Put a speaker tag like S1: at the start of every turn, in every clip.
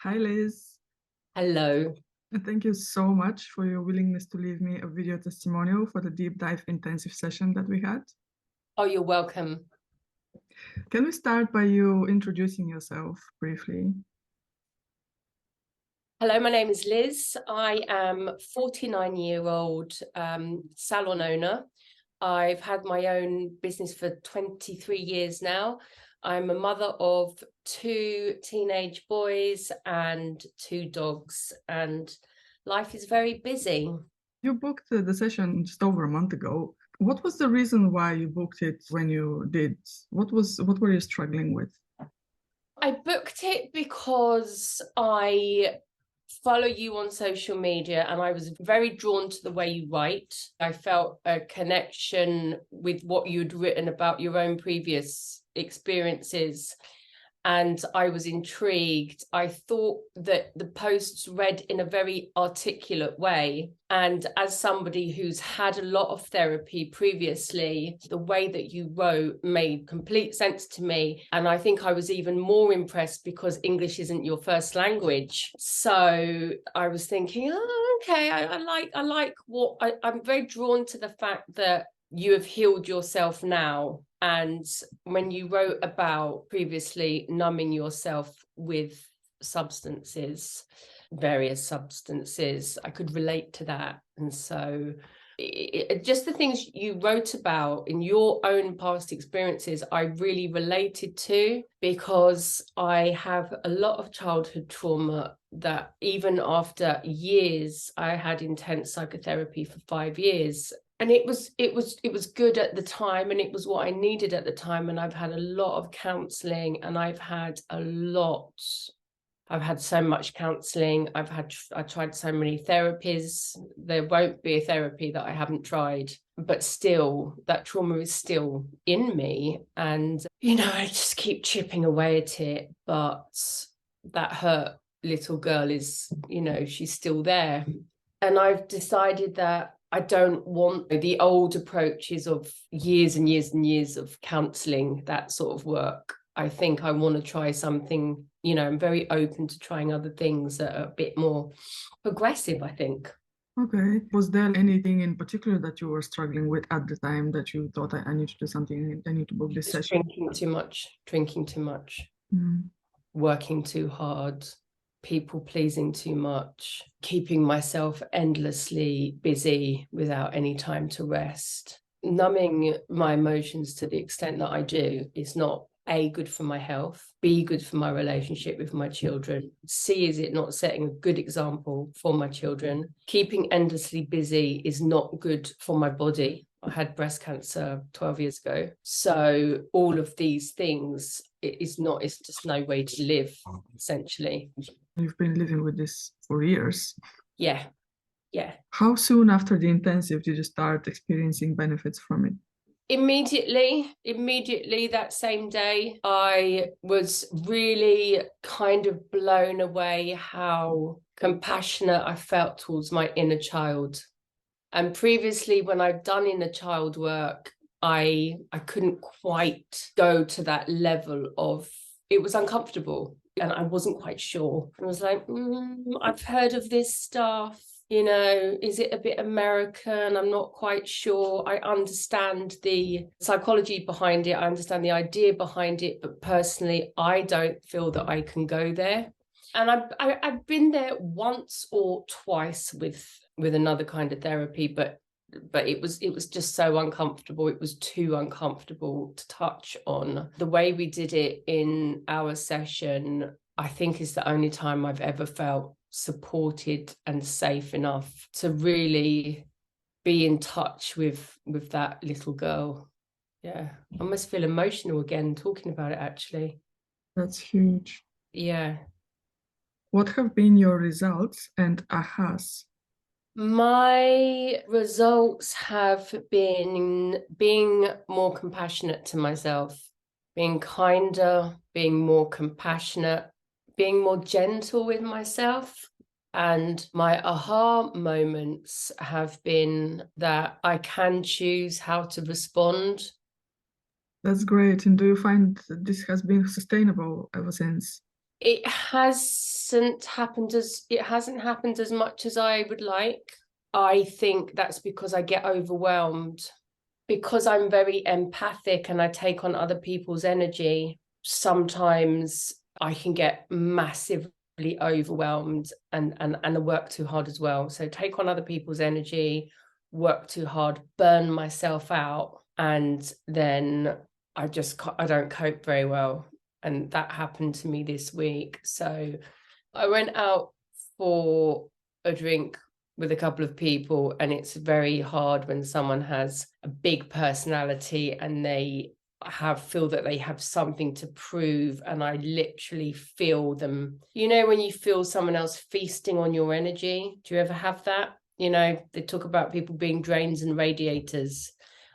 S1: Hi, Liz.
S2: Hello.
S1: And thank you so much for your willingness to leave me a video testimonial for the deep dive intensive session that we had.
S2: Oh, you're welcome.
S1: Can we start by you introducing yourself briefly?
S2: Hello, my name is Liz. I am 49-year-old salon owner. I've had my own business for 23 years now. I'm a mother of 2 teenage boys and 2 dogs, and life is very busy.
S1: You booked the session just over a month ago. What was the reason why you booked it when you did? What were you struggling with?
S2: I booked it because I follow you on social media and I was very drawn to the way you write. I felt a connection with what you'd written about your own previous experiences, and I was intrigued. I thought that the posts read in a very articulate way. And as somebody who's had a lot of therapy previously, the way that you wrote made complete sense to me. And I think I was even more impressed because English isn't your first language. So I was thinking, oh, okay, I like what I'm very drawn to the fact that you have healed yourself now. And when you wrote about previously numbing yourself with substances, various substances, I could relate to that. And so just the things you wrote about in your own past experiences, I really related to, because I have a lot of childhood trauma that even after years, I had intense psychotherapy for 5 years. And it was good at the time, and it was what I needed at the time. And I've had a lot of counseling, and I've had so much counseling. I tried so many therapies. There won't be a therapy that I haven't tried, but still that trauma is still in me. And, I just keep chipping away at it, but that hurt little girl is, she's still there. And I've decided that I don't want the old approaches of years and years and years of counseling, that sort of work. I think I want to try something, I'm very open to trying other things that are a bit more progressive, I think.
S1: Okay. Was there anything in particular that you were struggling with at the time that you thought I need to do something, I need to book this
S2: Just
S1: session?
S2: drinking too much,
S1: Mm.
S2: working too hard, people pleasing too much, keeping myself endlessly busy without any time to rest. Numbing my emotions to the extent that I do is not A, good for my health, B, good for my relationship with my children, C, is it not setting a good example for my children. Keeping endlessly busy is not good for my body. I had breast cancer 12 years ago. So all of these things, it's just no way to live, essentially.
S1: You've been living with this for years.
S2: Yeah.
S1: How soon after the intensive did you start experiencing benefits from it?
S2: Immediately that same day, I was really kind of blown away how compassionate I felt towards my inner child. And previously, when I've done inner child work, I couldn't quite go to that level of, it was uncomfortable and I wasn't quite sure. I was like, I've heard of this stuff. Is it a bit American? I'm not quite sure. I understand the psychology behind it. I understand the idea behind it. But personally, I don't feel that I can go there. And I've been there once or twice with another kind of therapy, but it was just so uncomfortable. It was too uncomfortable to touch on. The way we did it in our session, I think, is the only time I've ever felt supported and safe enough to really be in touch with that little girl. Yeah, I almost feel emotional again talking about it, actually.
S1: That's huge.
S2: Yeah.
S1: What have been your results and ahas?
S2: My results have been being more compassionate to myself, being kinder, being more compassionate, being more gentle with myself. And my aha moments have been that I can choose how to respond.
S1: That's great. And do you find that this has been sustainable ever since?
S2: It has hasn't happened as much as I would like. I think that's because I get overwhelmed. Because I'm very empathic and I take on other people's energy, sometimes I can get massively overwhelmed and work too hard as well. So take on other people's energy, work too hard, burn myself out, and then I don't cope very well. And that happened to me this week. So I went out for a drink with a couple of people, and it's very hard when someone has a big personality and they feel that they have something to prove, and I literally feel them. You know, when you feel someone else feasting on your energy, do you ever have that? You know, they talk about people being drains and radiators.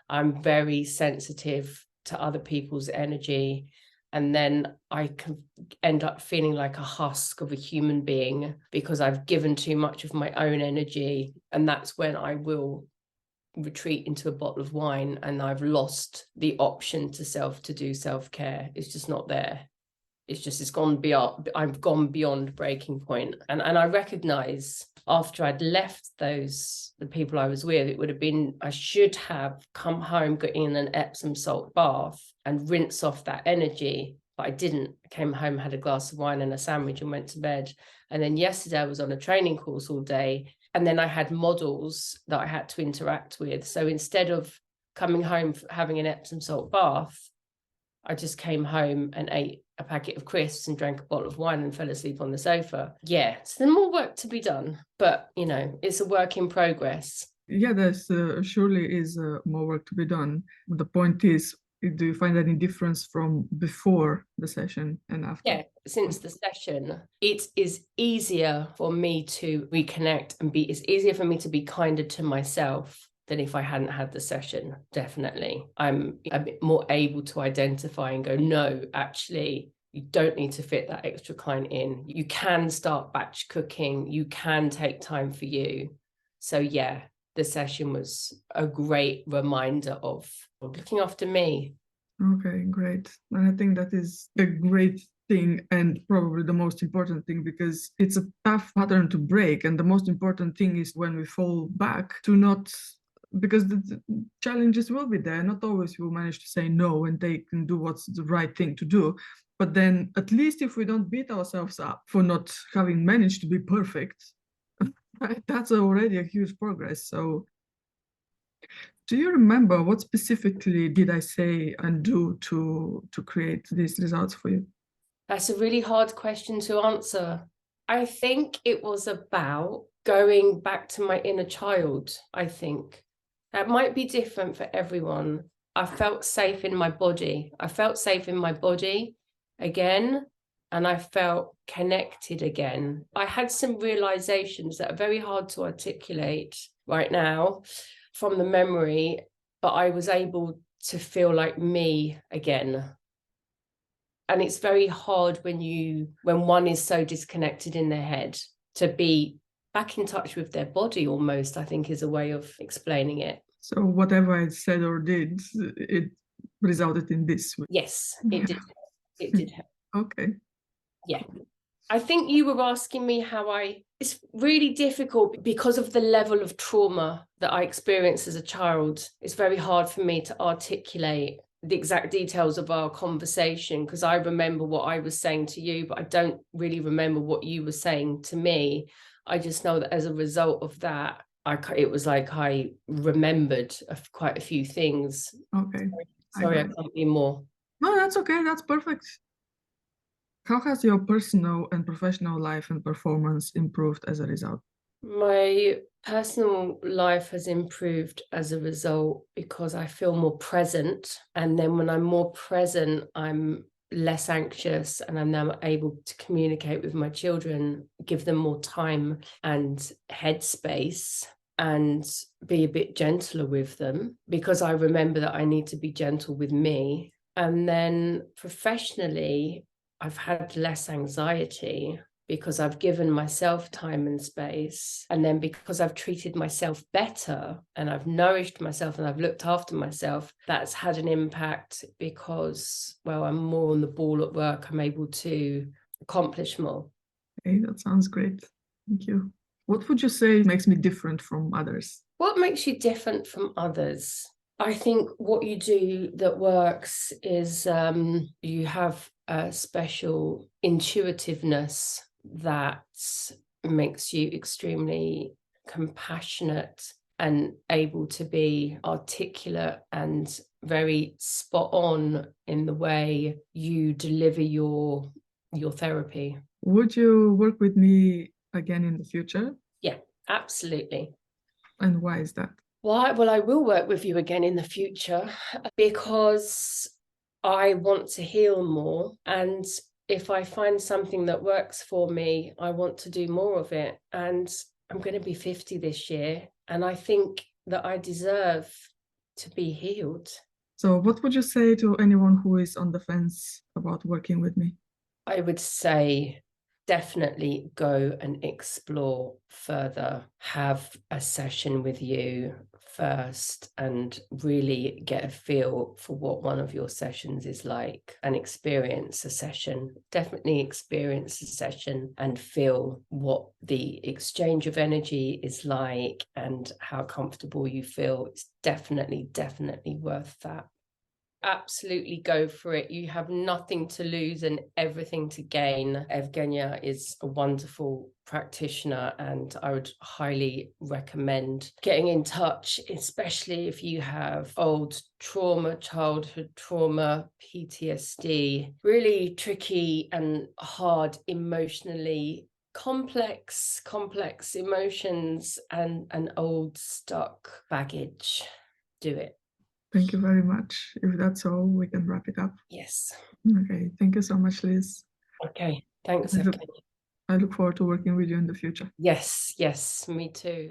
S2: I'm very sensitive to other people's energy, and then I can end up feeling like a husk of a human being because I've given too much of my own energy. And that's when I will retreat into a bottle of wine, and I've lost the option to do self-care. It's just not there. It's gone beyond, I've gone beyond breaking point. And I recognize after I'd left the people I was with, I should have come home, got in an Epsom salt bath and rinse off that energy. But I didn't. I came home, had a glass of wine and a sandwich and went to bed. And then yesterday I was on a training course all day. And then I had models that I had to interact with. So instead of coming home, having an Epsom salt bath, I just came home and ate a packet of crisps and drank a bottle of wine and fell asleep on the sofa. Yeah, so there's more work to be done, but you know, it's a work in progress.
S1: Yeah, there's surely is more work to be done. The point is, do you find any difference from before the session and after?
S2: Yeah, since the session, it is easier for me to reconnect and it's easier for me to be kinder to myself than if I hadn't had the session. Definitely. I'm a bit more able to identify and go, no, actually, you don't need to fit that extra client in. You can start batch cooking. You can take time for you. So yeah, the session was a great reminder of looking after me.
S1: Okay, great. And I think that is a great thing, and probably the most important thing, because it's a tough pattern to break. And the most important thing is when we fall back to not, because the challenges will be there. Not always we'll manage to say no and take and do what's the right thing to do. But then at least if we don't beat ourselves up for not having managed to be perfect, right, that's already a huge progress. So do you remember what specifically did I say and do to create these results for you?
S2: That's a really hard question to answer. I think it was about going back to my inner child. I think that might be different for everyone. I felt safe in my body. I felt safe in my body again, and I felt connected again. I had some realizations that are very hard to articulate right now from the memory, but I was able to feel like me again. And it's very hard when one is so disconnected in their head to be back in touch with their body, almost, I think, is a way of explaining it.
S1: So whatever I said or did, it resulted in this.
S2: Yes, it did. It did help.
S1: Okay.
S2: Yeah. I think you were asking me it's really difficult because of the level of trauma that I experienced as a child. It's very hard for me to articulate the exact details of our conversation, because I remember what I was saying to you, but I don't really remember what you were saying to me. I just know that as a result of that, it was like I remembered quite a few things.
S1: Okay.
S2: Sorry, I can't be more.
S1: No, that's okay. That's perfect. How has your personal and professional life and performance improved as a result?
S2: My personal life has improved as a result because I feel more present. And then when I'm more present, I'm less anxious, and I'm now able to communicate with my children, give them more time and headspace, and be a bit gentler with them, because I remember that I need to be gentle with me. And then professionally, I've had less anxiety because I've given myself time and space. And then because I've treated myself better and I've nourished myself and I've looked after myself, that's had an impact because, well, I'm more on the ball at work. I'm able to accomplish more.
S1: Okay, that sounds great. Thank you. What would you say makes me different from others?
S2: What makes you different from others? I think what you do that works is you have a special intuitiveness that makes you extremely compassionate and able to be articulate and very spot on in the way you deliver your therapy.
S1: Would you work with me again in the future?
S2: Yeah, absolutely.
S1: And why is that?
S2: Why? Well, I will work with you again in the future because I want to heal more. And if I find something that works for me, I want to do more of it. And I'm going to be 50 this year. And I think that I deserve to be healed.
S1: So, what would you say to anyone who is on the fence about working with me?
S2: I would say definitely go and explore further. Have a session with you first and really get a feel for what one of your sessions is like and experience a session. Definitely experience a session and feel what the exchange of energy is like and how comfortable you feel. It's definitely worth that. Absolutely go for it. You have nothing to lose and everything to gain. Evgenia is a wonderful practitioner and I would highly recommend getting in touch, especially if you have old trauma, childhood trauma, PTSD, really tricky and hard emotionally complex emotions and old stuck baggage. Do it.
S1: Thank you very much. If that's all, we can wrap it up.
S2: Yes.
S1: Okay. Thank you so much, Liz.
S2: Okay. Thanks,
S1: I look,
S2: Evgenia.
S1: I look forward to working with you in the future.
S2: Yes, me too.